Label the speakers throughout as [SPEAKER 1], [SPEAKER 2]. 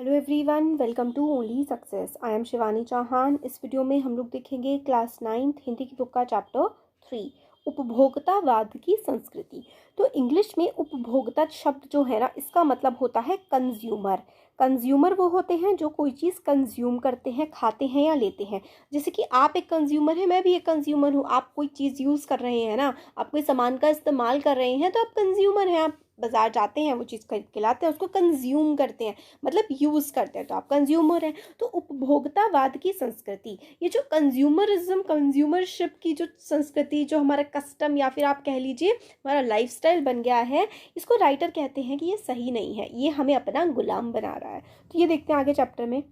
[SPEAKER 1] Hello everyone, welcome to only success. I am Shivani Chauhan. इस video में हम लोग देखेंगे क्लास 9th हिंदी की बुक का चैप्टर 3 उपभोक्तावाद की संस्कृति। तो इंग्लिश में उपभोक्ता शब्द जो है ना, इसका मतलब होता है कंज्यूमर। कंज्यूमर वो होते हैं जो कोई चीज़ कंज्यूम करते हैं, खाते हैं या लेते हैं। जैसे कि आप एक कंज्यूमर हैं, मैं भी एक कंज्यूमर हूँ। आप कोई चीज़ यूज़ कर रहे हैं ना, आप कोई सामान का इस्तेमाल कर रहे हैं, तो आप कंज्यूमर हैं। आप बाजार जाते हैं, वो चीज़ खरीद के लाते हैं, उसको कंज्यूम करते हैं, मतलब यूज़ करते हैं, तो आप कंज्यूमर हैं। तो उपभोक्तावाद की संस्कृति, ये जो कंज्यूमरिज्म, कंज्यूमरशिप की जो संस्कृति, जो हमारा कस्टम या फिर आप कह लीजिए हमारा लाइफस्टाइल बन गया है, इसको राइटर कहते हैं कि ये सही नहीं है, ये हमें अपना गुलाम बना रहा है। तो ये देखते हैं आगे चैप्टर में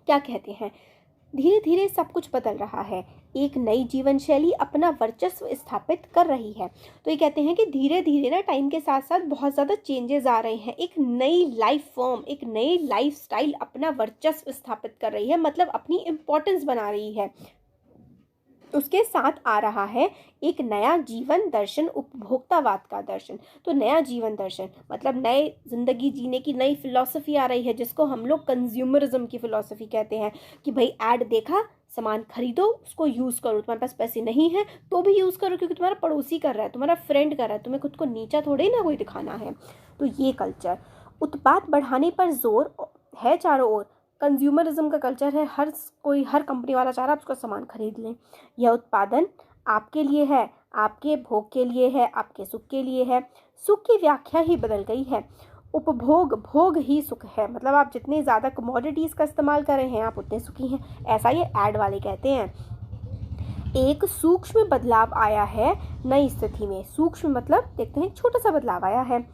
[SPEAKER 1] क्या कहते हैं। धीरे धीरे सब कुछ बदल रहा है, एक नई जीवन शैली अपना वर्चस्व स्थापित कर रही है। तो ये कहते हैं कि धीरे धीरे ना टाइम के साथ साथ बहुत ज़्यादा चेंजेस आ रहे हैं। एक नई लाइफ फॉर्म, एक नई लाइफ स्टाइल अपना वर्चस्व स्थापित कर रही है, मतलब अपनी इम्पोर्टेंस बना रही है। उसके साथ आ रहा है एक नया जीवन दर्शन, उपभोक्तावाद का दर्शन। तो नया जीवन दर्शन मतलब नए जिंदगी जीने की नई फिलॉसफी आ रही है, जिसको हम लोग कंज्यूमरिज्म की फिलॉसफी कहते हैं। कि भाई ऐड देखा, सामान खरीदो, उसको यूज़ करो। तुम्हारे पास पैसे नहीं है तो भी यूज़ करो, क्योंकि तुम्हारा पड़ोसी कर रहा है, तुम्हारा फ्रेंड कर रहा है, तुम्हें खुद को नीचा थोड़े ना कोई दिखाना है। तो ये कल्चर, उत्पाद बढ़ाने पर जोर है चारों ओर। कंज्यूमरिज्म का कल्चर है, हर कंपनी वाला चाह रहा है उसका सामान खरीद लें। यह उत्पादन आपके लिए है, आपके भोग के लिए है, आपके सुख के लिए है। सुख की व्याख्या ही बदल गई है। उपभोग, भोग ही सुख है, मतलब आप जितने ज़्यादा कमोडिटीज़ का इस्तेमाल कर रहे हैं आप उतने सुखी हैं, ऐसा ये ऐड वाले कहते हैं। एक सूक्ष्म बदलाव आया है नई स्थिति में। सूक्ष्म मतलब देखते हैं छोटा सा बदलाव आया है।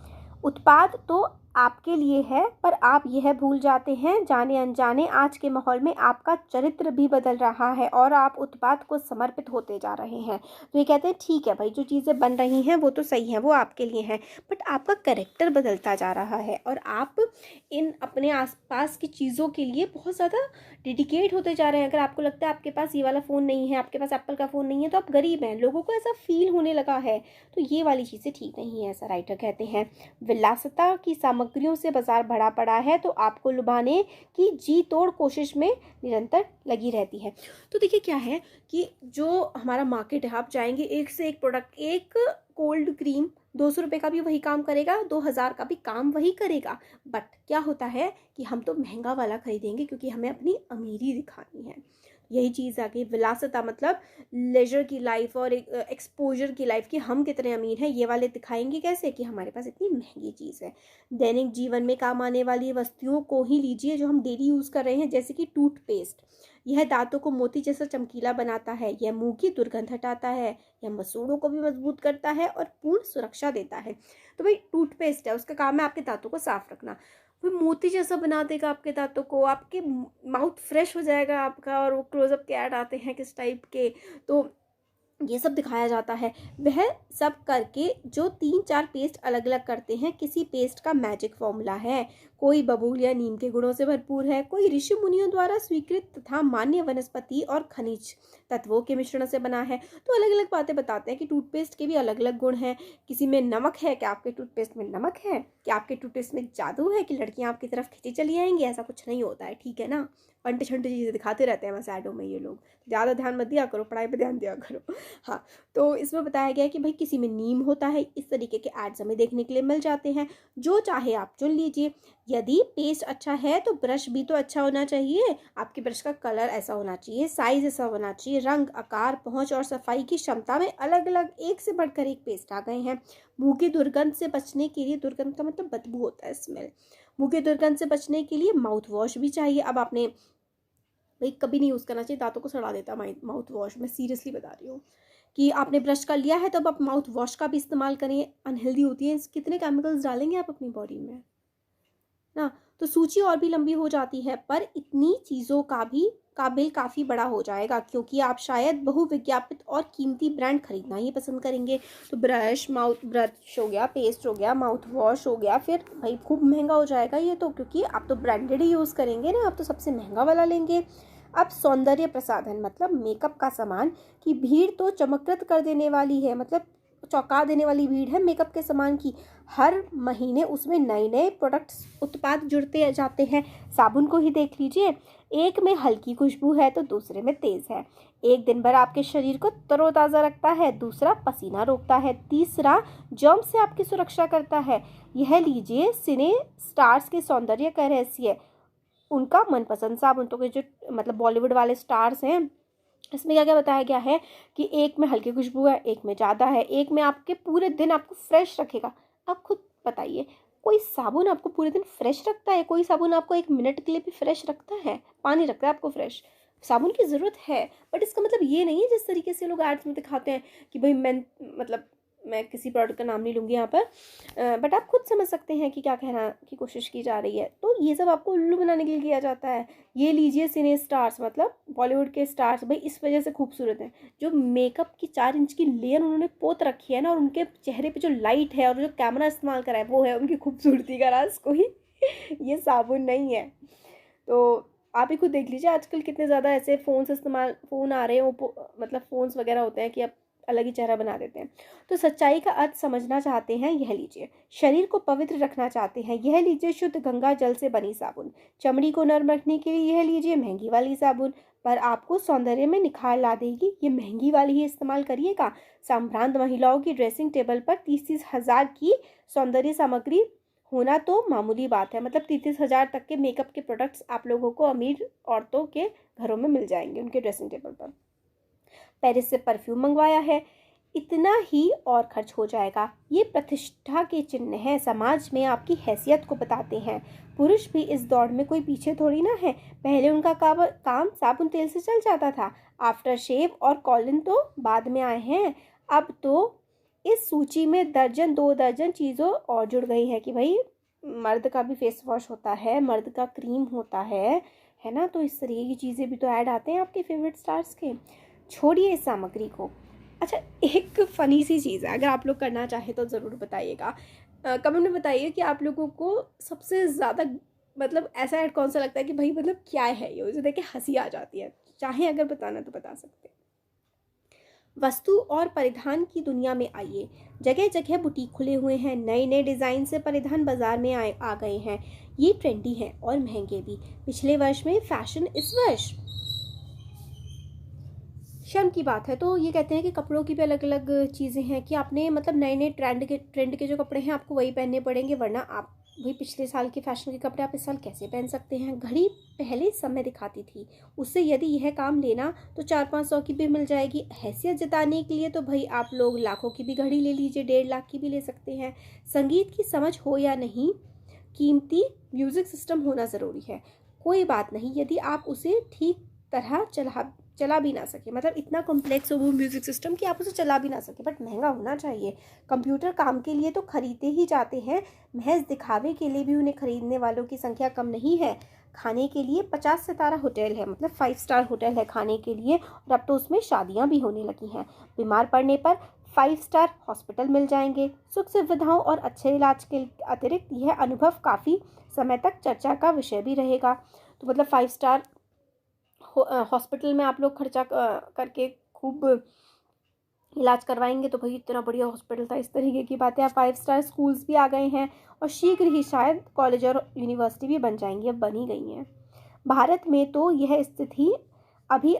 [SPEAKER 1] उत्पाद तो आपके लिए है, पर आप यह भूल जाते हैं जाने अनजाने आज के माहौल में आपका चरित्र भी बदल रहा है और आप उत्पाद को समर्पित होते जा रहे हैं। तो ये कहते हैं ठीक है भाई, जो चीज़ें बन रही हैं वो तो सही हैं, वो आपके लिए हैं, बट आपका कैरेक्टर बदलता जा रहा है और आप इन अपने आसपास की चीज़ों के लिए बहुत ज़्यादा डेडिकेट होते जा रहे हैं। अगर आपको लगता है आपके पास ये वाला फ़ोन नहीं है, आपके पास एप्पल का फ़ोन नहीं है, तो आप गरीब हैं, लोगों को ऐसा फील होने लगा है। तो ये वाली चीज़ें ठीक नहीं है, ऐसा राइटर कहते हैं। विलासिता की सामग्रियों से बाजार भरा पड़ा है, तो आपको लुभाने की जी तोड़ कोशिश में निरंतर लगी रहती है। तो देखिए क्या है कि जो हमारा मार्केट है, आप जाएंगे एक से एक प्रोडक्ट, एक कोल्ड क्रीम 200 रुपये का भी वही काम करेगा, 2000 का भी काम वही करेगा, बट क्या होता है कि हम तो महंगा वाला खरीदेंगे क्योंकि हमें अपनी अमीरी दिखानी है। यही चीज़ आ गई विलासिता, मतलब लेजर की लाइफ और एक एक्सपोजर की लाइफ, कि हम कितने अमीर हैं, ये वाले दिखाएंगे कैसे कि हमारे पास इतनी महंगी चीज़ है। दैनिक जीवन में काम आने वाली वस्तुओं को ही लीजिए जो हम डेली यूज़ कर रहे हैं, जैसे कि टूथपेस्ट। यह दांतों को मोती जैसा चमकीला बनाता है, यह मुंह की दुर्गंध हटाता है, यह मसूड़ों को भी मजबूत करता है और पूर्ण सुरक्षा देता है। तो भाई टूथपेस्ट है, उसका काम है आपके दांतों को साफ रखना, वो मोती जैसा बना देगा आपके दांतों को, आपके माउथ फ्रेश हो जाएगा आपका। और वो क्लोजअप के ऐड आते हैं किस टाइप के, तो ये सब दिखाया जाता है। वह सब करके जो 3-4 पेस्ट अलग अलग करते हैं, किसी पेस्ट का मैजिक फॉर्मूला है। कोई बबूल या नीम के गुणों से भरपूर है, कोई ऋषि मुनियों द्वारा स्वीकृत तथा मान्य वनस्पति और खनिज तत्वों के मिश्रण से बना है। तो अलग अलग बातें बताते हैं कि टूथपेस्ट के भी अलग अलग गुण हैं। किसी में नमक है, क्या आपके टूथपेस्ट में नमक है? क्या आपके टूथपेस्ट में जादू है कि लड़कियां आपकी तरफ खींची चली आएंगी? ऐसा कुछ नहीं होता है, ठीक है ना। अंटे छंटे चीज़ें दिखाते रहते हैं बस ऐडों में ये लोग। ज़्यादा ध्यान मत दिया करो, पढ़ाई पर ध्यान दिया करो। हाँ, तो इसमें बताया गया है कि भाई किसी में नीम होता है। इस तरीके के एड्स हमें देखने के लिए मिल जाते हैं, जो चाहे आप चुन लीजिए। यदि पेस्ट अच्छा है तो ब्रश भी तो अच्छा होना चाहिए। आपके ब्रश का कलर ऐसा होना चाहिए, साइज ऐसा होना चाहिए, रंग, आकार, पहुंच और सफाई की क्षमता में अलग अलग एक से बढ़कर एक पेस्ट आ गए हैं। मुंह की दुर्गंध से बचने के लिए, दुर्गंध का मतलब बदबू होता है, स्मेल, मुंह की दुर्गंध से बचने के लिए माउथ वॉश भी चाहिए। अब आपने भाई कभी नहीं यूज़ करना चाहिए, दांतों को सड़ा देता है माउथ वॉश, मैं सीरियसली बता रही हूँ। कि आपने ब्रश कर लिया है तो अब आप माउथ वॉश का भी इस्तेमाल करें, अनहेल्दी होती है, कितने केमिकल्स डालेंगे आप अपनी बॉडी में ना। तो सूची और भी लंबी हो जाती है, पर इतनी चीज़ों का बिल काफ़ी बड़ा हो जाएगा, क्योंकि आप शायद बहुविज्ञापित और कीमती ब्रांड खरीदना ही पसंद करेंगे। तो ब्रश हो गया, पेस्ट हो गया, माउथ वॉश हो गया, फिर भाई खूब महंगा हो जाएगा ये तो, क्योंकि आप तो ब्रांडेड ही यूज़ करेंगे ना, आप तो सबसे महंगा वाला लेंगे। अब सौंदर्य प्रसाधन मतलब मेकअप का सामान की भीड़ तो चमककृत कर देने वाली है, मतलब चौंका देने वाली भीड़ है मेकअप के सामान की। हर महीने उसमें नए नए प्रोडक्ट्स उत्पाद जुड़ते जाते हैं। साबुन को ही देख लीजिए, एक में हल्की खुशबू है तो दूसरे में तेज है। एक दिन भर आपके शरीर को तरोताज़ा रखता है, दूसरा पसीना रोकता है, तीसरा जर्म से आपकी सुरक्षा करता है। यह लीजिए सिने स्टार्स के सौंदर्य का रहस्य, उनका मनपसंद साबुन। तो जो मतलब बॉलीवुड वाले स्टार्स हैं, इसमें क्या क्या बताया गया है कि एक में हल्की खुशबू है, एक में ज़्यादा है, एक में आपके पूरे दिन आपको फ्रेश रखेगा। अब खुद बताइए, कोई साबुन आपको पूरे दिन फ्रेश रखता है? कोई साबुन आपको 1 मिनट के लिए भी फ्रेश रखता है? पानी रखता है आपको फ्रेश। साबुन की ज़रूरत है, बट इसका मतलब ये नहीं है जिस तरीके से लोग एड्स में दिखाते हैं कि भाई मैं किसी प्रोडक्ट का नाम नहीं लूँगी यहाँ पर, बट आप खुद समझ सकते हैं कि क्या कहना की कोशिश की जा रही है। तो ये सब आपको उल्लू बनाने के लिए किया जाता है। ये लीजिए सिने स्टार्स, मतलब बॉलीवुड के स्टार्स, भाई इस वजह से खूबसूरत हैं। जो मेकअप की 4 इंच की लेयर उन्होंने पोत रखी है ना, और उनके चेहरे पे जो लाइट है और जो कैमरा इस्तेमाल करा है, वो है उनकी खूबसूरती का राज, कोई ये साबुन नहीं है। तो आप ही खुद देख लीजिए आजकल कितने ज़्यादा ऐसे फ़ोन आ रहे हैं, मतलब फ़ोन्स वगैरह होते हैं कि अब अलग ही चेहरा बना देते हैं। तो सच्चाई का अर्थ समझना चाहते हैं, यह लीजिए। शरीर को पवित्र रखना चाहते हैं, यह लीजिए शुद्ध गंगा जल से बनी साबुन। चमड़ी को नर्म रखने के लिए यह लीजिए महंगी वाली साबुन। पर आपको सौंदर्य में निखार ला देगी, ये महंगी वाली ही इस्तेमाल करिएगा। संभ्रांत महिलाओं की ड्रेसिंग टेबल पर 30-30 हज़ार की सौंदर्य सामग्री होना तो मामूली बात है। मतलब 30-30 हज़ार तक के मेकअप के प्रोडक्ट्स आप लोगों को अमीर औरतों के घरों में मिल जाएंगे उनके ड्रेसिंग टेबल पर। पेरिस से परफ्यूम मंगवाया है, इतना ही और खर्च हो जाएगा। ये प्रतिष्ठा के चिन्ह है, समाज में आपकी हैसियत को बताते हैं। पुरुष भी इस दौड़ में कोई पीछे थोड़ी ना है। पहले उनका काम साबुन तेल से चल जाता था, आफ्टर शेव और कॉलिन तो बाद में आए हैं। अब तो इस सूची में दर्जन 2 दर्जन चीज़ों और जुड़ गई है कि भाई मर्द का भी फेस वॉश होता है, मर्द का क्रीम होता है ना। तो इस तरीके की चीज़ें भी तो ऐड आते हैं आपके फेवरेट स्टार्स के। छोड़िए इस सामग्री को। अच्छा, एक फ़नी सी चीज़ है, अगर आप लोग करना चाहें तो ज़रूर बताइएगा। कमेंट में बताइए कि आप लोगों को सबसे ज़्यादा मतलब ऐसा ऐड कौन सा लगता है कि भाई मतलब क्या है ये, उसे देख के हंसी आ जाती है। चाहे अगर बताना तो बता सकते हैं। वस्तु और परिधान की दुनिया में आइए। जगह जगह बुटीक खुले हुए हैं, नए नए डिज़ाइन से परिधान बाजार में आ गए हैं। ये ट्रेंडी हैं और महंगे भी। पिछले वर्ष में फैशन, इस वर्ष शर्म की बात है। तो ये कहते हैं कि कपड़ों की भी अलग अलग चीज़ें हैं कि आपने मतलब नए नए ट्रेंड के जो कपड़े हैं आपको वही पहनने पड़ेंगे, वरना आप वही पिछले साल के फैशन के कपड़े आप इस साल कैसे पहन सकते हैं। घड़ी पहले समय दिखाती थी, उससे यदि यह काम लेना तो 400-500 की भी मिल जाएगी। हैसियत जताने के लिए तो भाई आप लोग लाखों की भी घड़ी ले लीजिए, 1.5 लाख की भी ले सकते हैं। संगीत की समझ हो या नहीं, कीमती म्यूज़िक सिस्टम होना ज़रूरी है। कोई बात नहीं यदि आप उसे ठीक तरह चला भी ना सके, मतलब इतना कॉम्प्लेक्स हो वो म्यूज़िक सिस्टम कि आप उसे चला भी ना सके, बट महंगा होना चाहिए। कंप्यूटर काम के लिए तो खरीदते ही जाते हैं, महज दिखावे के लिए भी उन्हें खरीदने वालों की संख्या कम नहीं है। खाने के लिए 50 सितारा होटल है, मतलब 5 स्टार होटल है खाने के लिए, और अब तो उसमें शादियाँ भी होने लगी हैं। बीमार पड़ने पर 5 स्टार हॉस्पिटल मिल जाएंगे। सुख सुविधाओं और अच्छे इलाज के अतिरिक्त यह अनुभव काफ़ी समय तक चर्चा का विषय भी रहेगा। तो मतलब 5 स्टार हॉस्पिटल में आप लोग खर्चा करके खूब इलाज करवाएंगे, तो भाई इतना बढ़िया हॉस्पिटल था, इस तरीके की बातें। अब 5 स्टार स्कूल्स भी आ गए हैं और शीघ्र ही शायद कॉलेज और यूनिवर्सिटी भी बन जाएंगी, अब बनी गई हैं। भारत में तो यह स्थिति अभी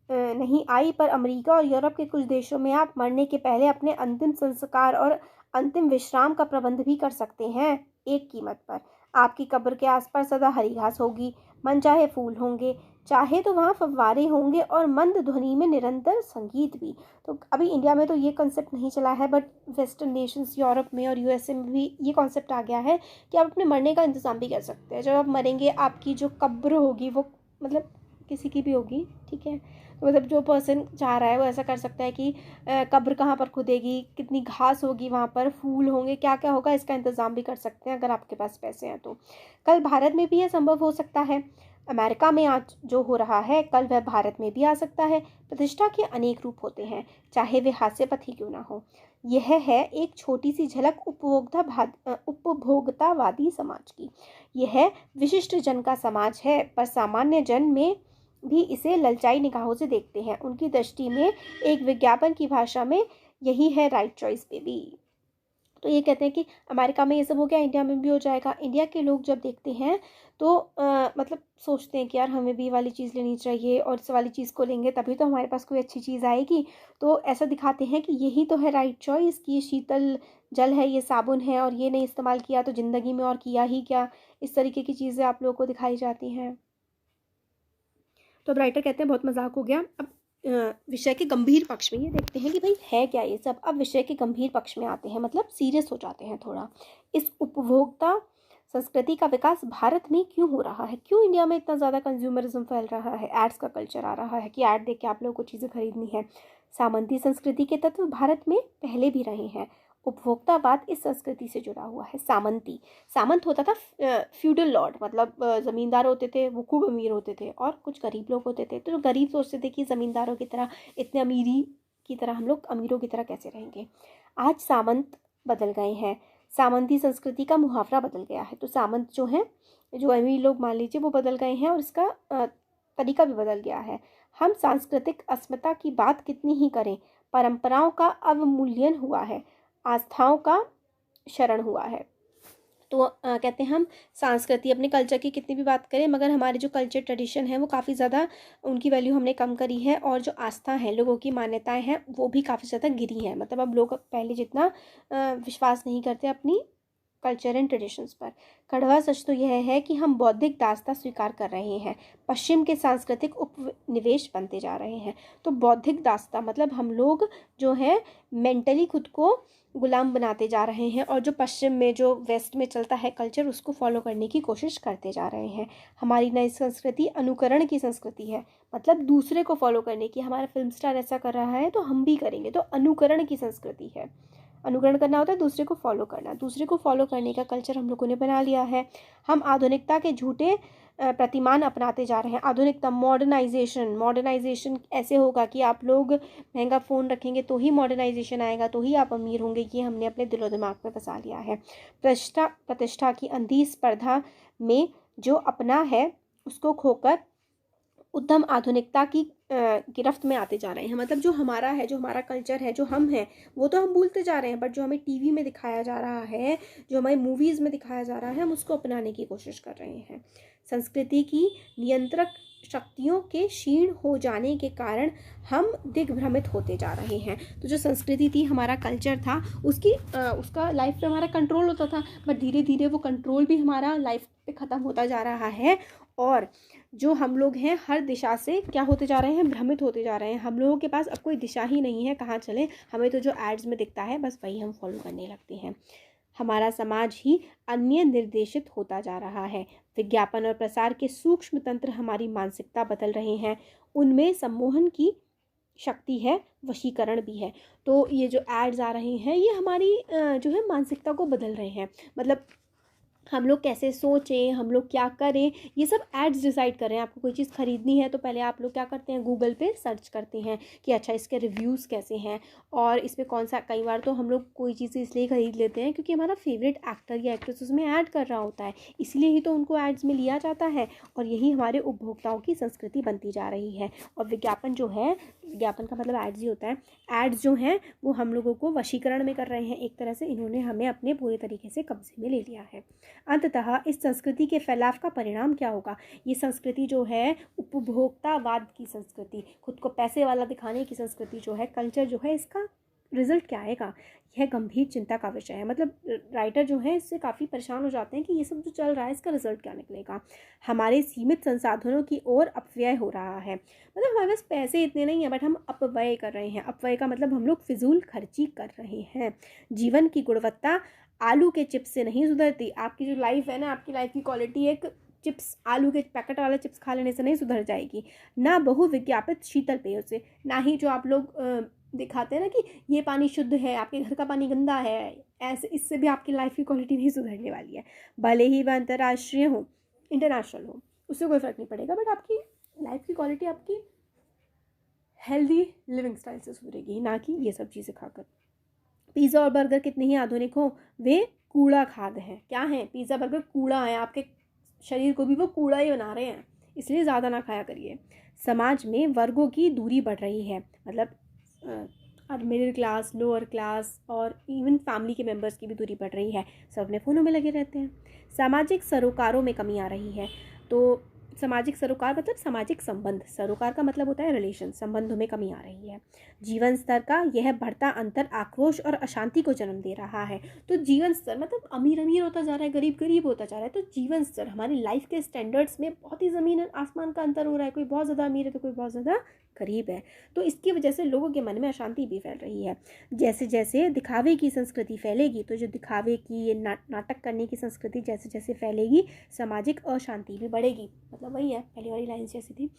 [SPEAKER 1] नहीं आई, पर अमेरिका और यूरोप के कुछ देशों में आप मरने के पहले अपने अंतिम संस्कार और अंतिम विश्राम का प्रबंध भी कर सकते हैं एक कीमत पर। आपकी कब्र के आसपास सदा हरी घास होगी, मन चाहे फूल होंगे, चाहे तो वहाँ फव्वारे होंगे और मंद ध्वनि में निरंतर संगीत भी। तो अभी इंडिया में तो ये कॉन्सेप्ट नहीं चला है, बट वेस्टर्न नेशंस यूरोप में और यूएसए में भी ये कॉन्सेप्ट आ गया है कि आप अपने मरने का इंतज़ाम भी कर सकते हैं। जब आप मरेंगे आपकी जो कब्र होगी वो मतलब किसी की भी होगी, ठीक है, तो मतलब जो पर्सन चाह रहा है वो ऐसा कर सकता है कि कब्र कहाँ पर खुदेगी, कितनी घास होगी वहाँ पर, फूल होंगे, क्या क्या होगा, इसका इंतज़ाम भी कर सकते हैं अगर आपके पास पैसे हैं तो। कल भारत में भी यह संभव हो सकता है। अमेरिका में आज जो हो रहा है कल वह भारत में भी आ सकता है। प्रतिष्ठा के अनेक रूप होते हैं, चाहे वे हास्यपद ही क्यों ना हो। यह है एक छोटी सी झलक उपभोक्तावादी समाज की। यह विशिष्ट जन का समाज है, पर सामान्य जन में भी इसे ललचाई निगाहों से देखते हैं। उनकी दृष्टि में एक विज्ञापन की भाषा में यही है राइट चॉइस बेबी। तो ये कहते हैं कि अमेरिका में ये सब हो गया, इंडिया में भी हो जाएगा। इंडिया के लोग जब देखते हैं तो मतलब सोचते हैं कि यार हमें भी ये वाली चीज़ लेनी चाहिए, और इस वाली चीज़ को लेंगे तभी तो हमारे पास कोई अच्छी चीज़ आएगी। तो ऐसा दिखाते हैं कि यही तो है राइट चॉइस, कि ये शीतल जल है, ये साबुन है, और ये नहीं इस्तेमाल किया तो ज़िंदगी में और किया ही क्या। इस तरीके की चीज़ें आप लोगों को दिखाई जाती हैं। तो अब राइटर कहते हैं बहुत मजाक हो गया, अब विषय के गंभीर पक्ष में ये देखते हैं कि भाई है क्या ये सब। अब विषय के गंभीर पक्ष में आते हैं, मतलब सीरियस हो जाते हैं थोड़ा। इस उपभोक्ता संस्कृति का विकास भारत में क्यों हो रहा है, क्यों इंडिया में इतना ज़्यादा कंज्यूमरिज्म फैल रहा है, एड्स का कल्चर आ रहा है कि ऐड देख के आप लोगों को चीज़ें खरीदनी है। सामंती संस्कृति के तत्व भारत में पहले भी रहे हैं। उपभोक्तावाद इस संस्कृति से जुड़ा हुआ है। सामंती, सामंत होता था फ्यूडल लॉर्ड, मतलब ज़मींदार होते थे, वो खूब अमीर होते थे, और कुछ गरीब लोग होते थे। तो जो गरीब सोचते थे कि ज़मींदारों की तरह इतने अमीरी की तरह हम लोग अमीरों की तरह कैसे रहेंगे। आज सामंत बदल गए हैं, सामंती संस्कृति का मुहावरा बदल गया है। तो सामंत जो है, जो अमीर लोग मान लीजिए, वो बदल गए हैं, और इसका तरीका भी बदल गया है। हम सांस्कृतिक अस्मिता की बात कितनी ही करें, परंपराओं का अवमूल्यन हुआ है, आस्थाओं का शरण हुआ है। तो कहते हैं हम संस्कृति, अपने कल्चर की कितनी भी बात करें, मगर हमारे जो कल्चर ट्रेडिशन है वो काफ़ी ज़्यादा, उनकी वैल्यू हमने कम करी है, और जो आस्था है, लोगों की मान्यताएं हैं, वो भी काफ़ी ज़्यादा गिरी हैं। मतलब अब लोग पहले जितना विश्वास नहीं करते अपनी कल्चर एंड ट्रेडिशंस पर। कड़वा सच तो यह है कि हम बौद्धिक दास्ता स्वीकार कर रहे हैं, पश्चिम के सांस्कृतिक उपनिवेश बनते जा रहे हैं। तो बौद्धिक दास्ता मतलब हम लोग जो है मेंटली खुद को गुलाम बनाते जा रहे हैं, और जो पश्चिम में, जो वेस्ट में चलता है कल्चर, उसको फॉलो करने की कोशिश करते जा रहे हैं। हमारी नई संस्कृति अनुकरण की संस्कृति है, मतलब दूसरे को फॉलो करने की। हमारा फिल्म स्टार ऐसा कर रहा है तो हम भी करेंगे, तो अनुकरण की संस्कृति है। अनुकरण करना होता है दूसरे को फॉलो करना, दूसरे को फॉलो करने का कल्चर हम लोगों ने बना लिया है। हम आधुनिकता के झूठे प्रतिमान अपनाते जा रहे हैं। आधुनिकता, मॉडर्नाइजेशन, मॉडर्नाइजेशन ऐसे होगा कि आप लोग महंगा फ़ोन रखेंगे तो ही मॉडर्नाइजेशन आएगा, तो ही आप अमीर होंगे, ये हमने अपने दिलो दिमाग में बसा लिया है। प्रतिष्ठा की अंधी स्पर्धा में जो अपना है उसको खोकर उद्यम आधुनिकता की गिरफ्त में आते जा रहे हैं। मतलब जो हमारा है, जो हमारा कल्चर है, जो हम हैं, वो तो हम भूलते जा रहे हैं, बट जो हमें टीवी में दिखाया जा रहा है, जो हमारी मूवीज़ में दिखाया जा रहा है, हम उसको अपनाने की कोशिश कर रहे हैं। संस्कृति की नियंत्रक शक्तियों के क्षीण हो जाने के कारण हम दिग्भ्रमित होते जा रहे हैं। तो जो संस्कृति थी, हमारा कल्चर था, उसका लाइफ पे हमारा कंट्रोल होता था, बट धीरे धीरे वो कंट्रोल भी हमारा लाइफ पे ख़त्म होता जा रहा है। और जो हम लोग हैं हर दिशा से क्या होते जा रहे हैं, भ्रमित होते जा रहे हैं। हम लोगों के पास अब कोई दिशा ही नहीं है, कहाँ चले। हमें तो जो एड्स में दिखता है बस वही हम फॉलो करने लगते हैं। हमारा समाज ही अन्य निर्देशित होता जा रहा है। विज्ञापन और प्रसार के सूक्ष्म तंत्र हमारी मानसिकता बदल रहे हैं। उनमें सम्मोहन की शक्ति है, वशीकरण भी है। तो ये जो एड्स आ रहे हैं, ये हमारी जो है मानसिकता को बदल रहे हैं। मतलब हम लोग कैसे सोचें, हम लोग क्या करें, ये सब एड्स डिसाइड कर रहे हैं। आपको कोई चीज़ ख़रीदनी है तो पहले आप लोग क्या करते हैं, गूगल पे सर्च करते हैं कि अच्छा इसके रिव्यूज़ कैसे हैं, और इस पर कौन सा। कई बार तो हम लोग कोई चीज़ इसलिए ख़रीद लेते हैं क्योंकि हमारा फेवरेट एक्टर या एक्ट्रेस उसमें ऐड कर रहा होता है, इसलिए ही तो उनको एड्स में लिया जाता है। और यही हमारे उपभोक्ताओं की संस्कृति बनती जा रही है। और विज्ञापन जो है, विज्ञापन का मतलब एड्स ही होता है। एड्स जो हैं वो हम लोगों को वशीकरण में कर रहे हैं। एक तरह से इन्होंने हमें अपने पूरे तरीके से कब्जे में ले लिया है। अंततः इस संस्कृति के फैलाव का परिणाम क्या होगा। ये संस्कृति जो है उपभोक्तावाद की संस्कृति, खुद को पैसे वाला दिखाने की संस्कृति जो है, कल्चर जो है, इसका रिजल्ट क्या आएगा, यह गंभीर चिंता का विषय है। मतलब राइटर जो है इससे काफ़ी परेशान हो जाते हैं कि ये सब जो चल रहा है इसका रिजल्ट क्या निकलेगा। हमारे सीमित संसाधनों की ओर अपव्यय हो रहा है। मतलब हमारे पास पैसे इतने नहीं है, बट हम अपव्यय कर रहे हैं। अपव्यय का मतलब हम लोग फिजूल खर्ची कर रहे हैं। जीवन की गुणवत्ता आलू के चिप्स से नहीं सुधरती। आपकी जो लाइफ है ना, आपकी लाइफ की क्वालिटी एक चिप्स, आलू के पैकेट वाले चिप्स खा लेने से नहीं सुधर जाएगी, ना बहुविज्ञापित शीतल पेयों से, ना ही जो आप लोग दिखाते हैं ना कि ये पानी शुद्ध है, आपके घर का पानी गंदा है, ऐसे इससे भी आपकी लाइफ की क्वालिटी नहीं सुधरने वाली है। भले ही वह अंतर्राष्ट्रीय हो, इंटरनेशनल हो, उससे कोई फ़र्क नहीं पड़ेगा, बट आपकी लाइफ की क्वालिटी आपकी हेल्दी लिविंग स्टाइल से सुधरेगी, ना कि ये सब चीज़ें खाकर। पिज़्ज़ा और बर्गर कितने ही आधुनिक हो, वे कूड़ा खाद्य हैं। क्या है, पिज़्ज़ा बर्गर कूड़ा है, आपके शरीर को भी वो कूड़ा ही बना रहे हैं, इसलिए ज़्यादा ना खाया करिए। समाज में वर्गों की दूरी बढ़ रही है। मतलब और मिडिल क्लास, लोअर क्लास और इवन फैमिली के मेंबर्स की भी दूरी बढ़ रही है। सब अपने फ़ोनों में लगे रहते हैं। सामाजिक सरोकारों में कमी आ रही है। तो सामाजिक सरोकार मतलब सामाजिक संबंध, सरोकार का मतलब होता है रिलेशन, संबंधों में कमी आ रही है। जीवन स्तर का यह बढ़ता अंतर आक्रोश और अशांति को जन्म दे रहा है। तो जीवन स्तर मतलब अमीर अमीर होता जा रहा है, गरीब गरीब होता जा रहा है। तो जीवन स्तर, हमारी लाइफ के स्टैंडर्ड्स में बहुत ही ज़मीन आसमान का अंतर हो रहा है। कोई बहुत ज़्यादा अमीर है तो कोई बहुत ज़्यादा गरीब है। तो इसकी वजह से लोगों के मन में अशांति भी फैल रही है। जैसे जैसे दिखावे की संस्कृति फैलेगी, तो जो दिखावे की, ये नाटक करने की संस्कृति जैसे जैसे फैलेगी, सामाजिक अशांति भी बढ़ेगी। मतलब वही है, पहली वाली लाइन जैसी थी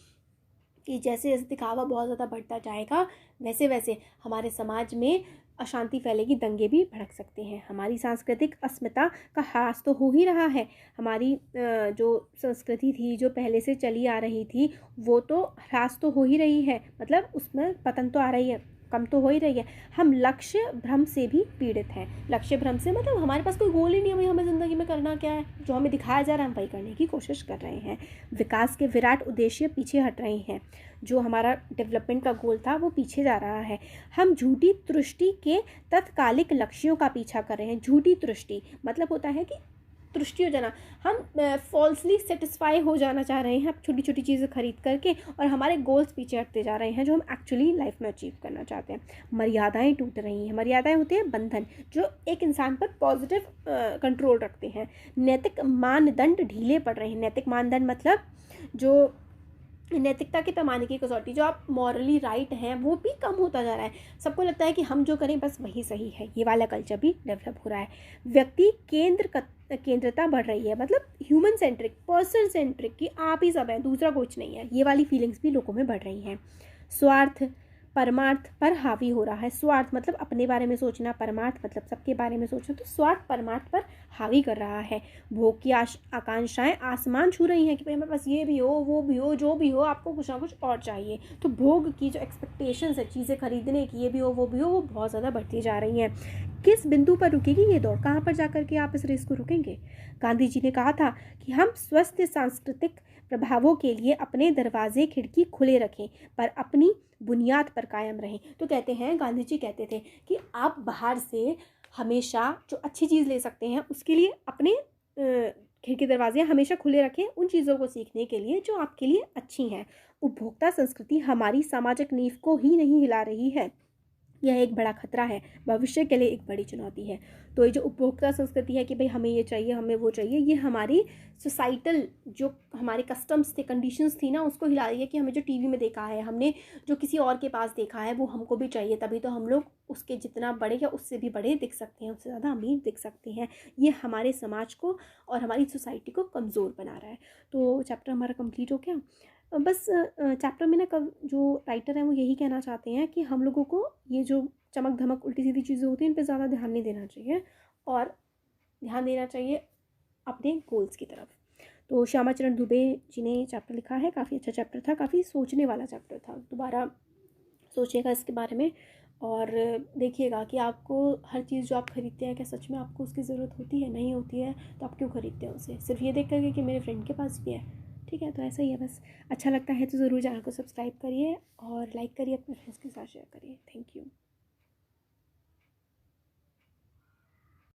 [SPEAKER 1] कि जैसे जैसे दिखावा बहुत ज़्यादा बढ़ता जाएगा, वैसे वैसे हमारे समाज में अशांति फैलेगी, दंगे भी भड़क सकते हैं। हमारी सांस्कृतिक अस्मिता का ह्रास तो हो ही रहा है। हमारी जो संस्कृति थी, जो पहले से चली आ रही थी, वो तो ह्रास तो हो ही रही है, मतलब उसमें पतन तो आ रही है, कम तो हो ही रही है। हम लक्ष्य भ्रम से भी पीड़ित हैं। लक्ष्य भ्रम से मतलब हमारे पास कोई गोल ही नहीं है, भाई हमें ज़िंदगी में करना क्या है, जो हमें दिखाया जा रहा है हम वही करने की कोशिश कर रहे हैं। विकास के विराट उद्देश्य पीछे हट रहे हैं। जो हमारा डेवलपमेंट का गोल था वो पीछे जा रहा है। हम झूठी तुष्टि के तत्कालिक लक्ष्यों का पीछा कर रहे हैं। झूठी तुष्टि मतलब होता है कि तुष्टि हो जाना, हम फॉल्सली सेटिस्फाई हो जाना चाह रहे हैं छोटी छोटी चीज़ें खरीद करके, और हमारे गोल्स पीछे हटते जा रहे हैं जो हम एक्चुअली लाइफ में अचीव करना चाहते हैं। मर्यादाएं टूट रही हैं। मर्यादाएं होती हैं बंधन, जो एक इंसान पर पॉजिटिव कंट्रोल रखते हैं। नैतिक मानदंड ढीले पड़ रहे हैं। नैतिक मानदंड मतलब जो नैतिकता के पैमाने की कसौटी, जो आप मॉरली राइट हैं, वो भी कम होता जा रहा है। सबको लगता है कि हम जो करें बस वही सही है। ये वाला कल्चर भी डेवलप हो रहा है। व्यक्ति केंद्रता बढ़ रही है, मतलब ह्यूमन सेंट्रिक, पर्सन सेंट्रिक, कि आप ही सब हैं, दूसरा कुछ नहीं है। ये वाली फीलिंग्स भी लोगों में बढ़ रही हैं। स्वार्थ परमार्थ पर हावी हो रहा है। स्वार्थ मतलब अपने बारे में सोचना, परमार्थ मतलब सबके बारे में सोचना। तो स्वार्थ परमार्थ पर हावी कर रहा है। भोग की आकांक्षाएं आसमान छू रही हैं कि भाई हमारे पास ये भी हो, वो भी हो, जो भी हो, आपको कुछ ना कुछ और चाहिए। तो भोग की जो एक्सपेक्टेशंस है चीज़ें खरीदने की, ये भी हो, वो भी हो, वो बहुत ज़्यादा बढ़ती जा रही हैं। किस बिंदु पर रुकेगी ये दौड़? कहाँ पर जाकर के आप इस रेस को रुकेंगे? गांधी जी ने कहा था कि हम स्वस्थ सांस्कृतिक प्रभावों के लिए अपने दरवाजे खिड़की खुले रखें, पर अपनी बुनियाद पर कायम रहें। तो कहते हैं, गांधी जी कहते थे कि आप बाहर से हमेशा जो अच्छी चीज़ ले सकते हैं, उसके लिए अपने खिड़की दरवाजे हमेशा खुले रखें उन चीज़ों को सीखने के लिए जो आपके लिए अच्छी हैं। उपभोक्ता संस्कृति हमारी सामाजिक नींव को ही नहीं हिला रही है, यह एक बड़ा खतरा है, भविष्य के लिए एक बड़ी चुनौती है। तो ये जो उपभोक्ता संस्कृति है कि भाई हमें ये चाहिए, हमें वो चाहिए, ये हमारी सोसाइटल जो हमारे कस्टम्स थे, कंडीशंस थी ना, उसको हिला रही है कि हमें जो टीवी में देखा है, हमने जो किसी और के पास देखा है, वो हमको भी चाहिए। तभी तो हम लोग उसके जितना बड़े या उससे भी बड़े दिख सकते हैं, उससे ज़्यादा अमीर दिख सकते हैं। ये हमारे समाज को और हमारी सोसाइटी को कमज़ोर बना रहा है। तो चैप्टर हमारा कंप्लीट हो गया। बस चैप्टर में ना जो राइटर हैं वो यही कहना चाहते हैं कि हम लोगों को ये जो चमक धमक उल्टी सीधी चीज़ें होती हैं इन पे ज़्यादा ध्यान नहीं देना चाहिए, और ध्यान देना चाहिए अपने गोल्स की तरफ। तो श्यामा चरण दुबे जी ने चैप्टर लिखा है, काफ़ी अच्छा चैप्टर था, काफ़ी सोचने वाला चैप्टर था। दोबारा सोचिएगा इसके बारे में और देखिएगा कि आपको हर चीज़ जो आप खरीदते हैं, क्या सच में आपको उसकी ज़रूरत होती है, नहीं होती है तो आप क्यों खरीदते हैं उसे, सिर्फ ये देख करके कि मेरे फ्रेंड के पास भी है। ठीक है, तो ऐसा ही है बस। अच्छा लगता है तो ज़रूर चैनल को सब्सक्राइब करिए और लाइक करिए, अपने फ्रेंड्स के साथ शेयर करिए। Thank you.